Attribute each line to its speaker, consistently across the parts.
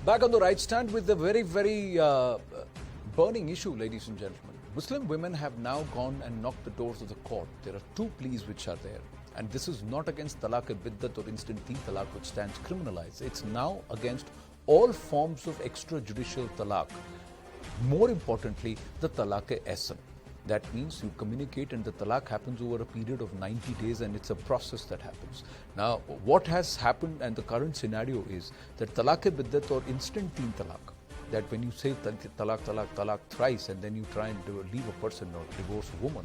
Speaker 1: Back on the right stand with the very, very burning issue, ladies and gentlemen. Muslim women have now gone and knocked the doors of the court. There are two pleas which are there. And this is not against talaq-e-biddat or instant teen talaq, which stands criminalized. It's now against all forms of extrajudicial talaq. More importantly, the talaq-e-Ehsan. That means you communicate and the talaq happens over a period of 90 days and it's a process that happens. Now, what has happened and the current scenario is that talaq-e-biddat or instant teen talaq, that when you say talaq, talaq, talaq thrice and then you try and leave a person or divorce a woman,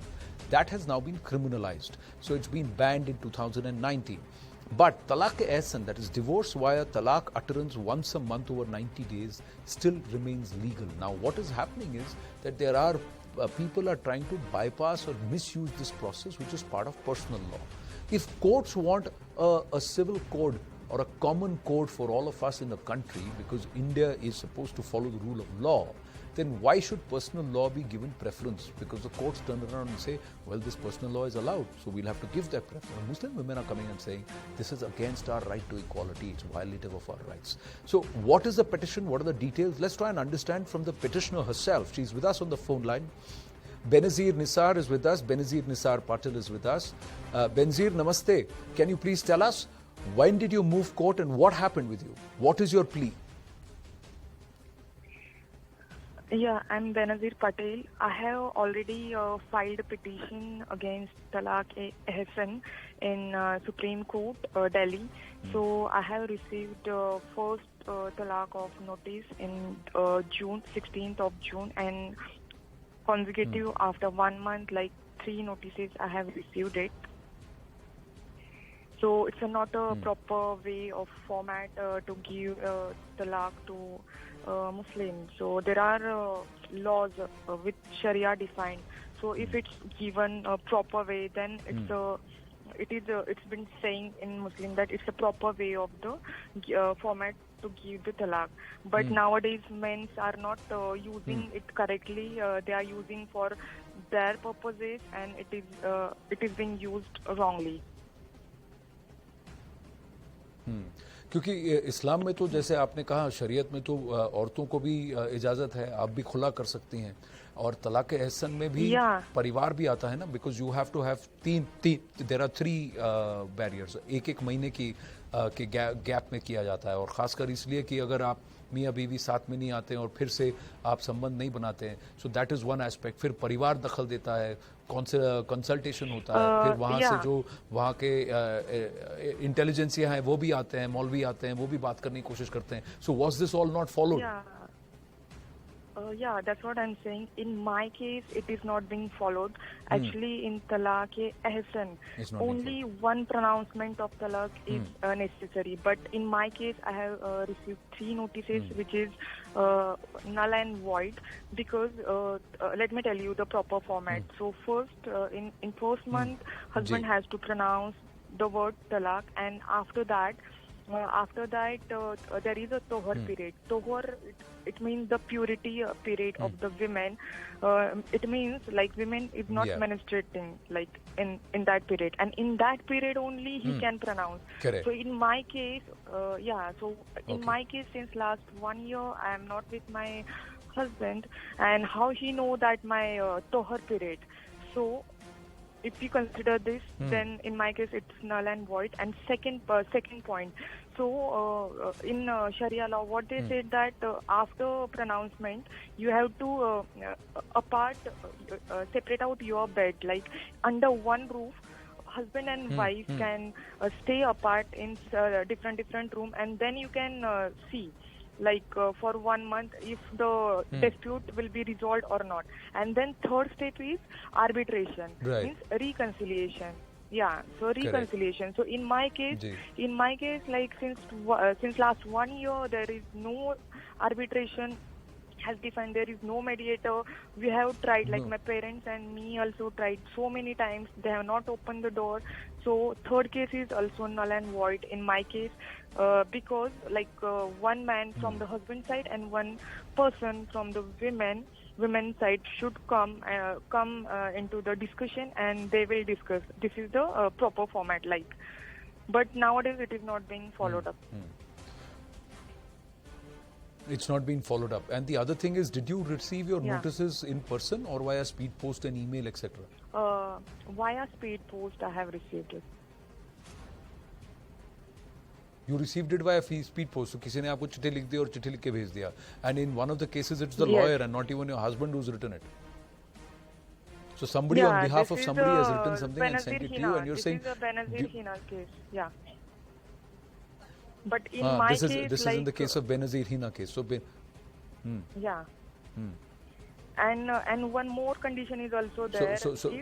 Speaker 1: that has now been criminalized. So it's been banned in 2019. But talaq-e-ahsan, that is divorce via talaq utterance once a month over 90 days, still remains legal. Now what is happening is that there are people are trying to bypass or misuse this process, which is part of personal law. If courts want a civil code or a common code for all of us in the country, because India is supposed to follow the rule of law, then why should personal law be given preference? Because the courts turn around and say, well, this personal law is allowed, so we'll have to give that preference. Muslim women are coming and saying, this is against our right to equality, it's violative of our rights. So what is the petition? What are the details? Let's try and understand from the petitioner herself. She's with us on the phone line. Benazir Nisar is with us. Benazir Nisar Patil is with us. Benazir, namaste. Can you please tell us, when did you move court and what happened with you? What is your plea?
Speaker 2: Yeah, I'm Benazir Patel. I have already filed a petition against Talaq-e-Ehsan in Supreme Court, Delhi. So I have received first talaq of notice in June, 16th of June, and consecutive after 1 month, like 3 notices, I have received it. So it's not a proper way of format to give talaq to Muslims. So there are laws with Sharia defined. So if it's given a proper way, then it's been saying in Muslim that it's a proper way of the format to give the talaq. But nowadays men are not using it correctly. They are using for their purposes, and it is being used wrongly.
Speaker 1: क्योंकि इस्लाम में तो जैसे आपने कहा, शरीयत में तो औरतों को भी इजाज़त है, आप भी खुला कर सकती हैं, और तलाक़-ए-हसन में भी परिवार भी आता है ना, because you have to have there are 3 barriers, एक महीने की के गैप में किया जाता है, और ख़ासकर इसलिए कि अगर आप मियाँ बीवी साथ में नहीं आते हैं और फिर से आप संबंध नहीं बनाते हैं, so that is one aspect. फिर परिवार दखल देता है, कंसल्टेशन होता है, फिर वहाँ से जो वहाँ के इंटेलिजेंसिया हैं वो भी आते हैं, मौलवी आते हैं, वो भी बात करने की कोशिश करते हैं. So was this all not followed?
Speaker 2: Yeah, that's what I'm saying. In my case, it is not being followed. Actually, in Talaq-e-Ehsan, only one pronouncement of talaq is necessary. But in my case, I have received 3 notices, which is null and void. Because let me tell you the proper format. So first, in first month, husband has to pronounce the word talaq, and after that, there is a tohar period. Tohar, it means the purity period of the women. It means like women is not menstruating like in that period, and in that period only he can pronounce.
Speaker 1: Correct.
Speaker 2: So in my case, in my case, since last 1 year I am not with my husband, and how he know that my tohar period? So if you consider this, then in my case it's null and void. And second point, so in Sharia law, what they said that after pronouncement, you have to separate out your bed, like under one roof. Husband and wife can stay apart in different room, and then you can see, like for 1 month, if the dispute will be resolved or not. And then third step is arbitration, means reconciliation. Yeah, so reconciliation. Correct. So in my case, like since last 1 year, there is no arbitration has defined. There is no mediator. We have tried, like my parents and me also tried so many times. They have not opened the door. So third case is also null and void in my case, because like one man from the husband side and one person from the women side should come into the discussion, and they will discuss. This is the proper format, like. But nowadays it is not being followed up.
Speaker 1: It's not been followed up. And the other thing is, did you receive your
Speaker 2: Yeah.
Speaker 1: notices in person or via speed post and email, etc.?
Speaker 2: Via speed post, I have received it.
Speaker 1: You received it via speed post. So किसी ने आपको चिट्ठी लिख दी और चिट्ठी लिख के भेज दिया. And in one of the cases, it's the
Speaker 2: Yes.
Speaker 1: lawyer and not even your husband who's written it. So somebody
Speaker 2: Yeah,
Speaker 1: on behalf
Speaker 2: this
Speaker 1: of
Speaker 2: is
Speaker 1: somebody has
Speaker 2: a
Speaker 1: written something and sent it to you,
Speaker 2: Benazir
Speaker 1: and you're
Speaker 2: Hina.
Speaker 1: saying,
Speaker 2: This is a Benazir
Speaker 1: do-
Speaker 2: Hina case. Yeah. But in
Speaker 1: Ah,
Speaker 2: my
Speaker 1: this
Speaker 2: case,
Speaker 1: is in the case of Benazir Hina case. So,
Speaker 2: yeah. And one more condition is also there.
Speaker 1: so-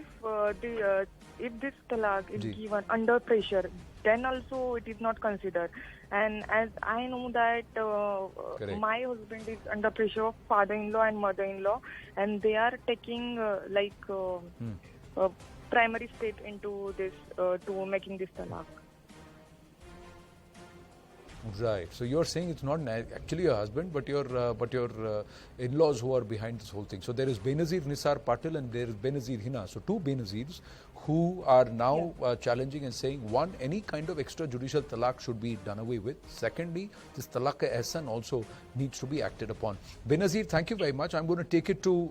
Speaker 2: If this talaq is
Speaker 1: Ji.
Speaker 2: given under pressure, then also it is not considered. And as I know that
Speaker 1: Correct.
Speaker 2: my husband is under pressure of father-in-law and mother-in-law, and they are taking primary step into this to making this talaq.
Speaker 1: right. So you're saying it's not actually your husband, but your in-laws who are behind this whole thing. So there is Benazir Nisar Patil and there is Benazir Hina. So two Benazirs who are now challenging and saying, one, any kind of extrajudicial talaq should be done away with. Secondly, this talaq-e-ahsan also needs to be acted upon. Benazir, thank you very much. I'm going to take it to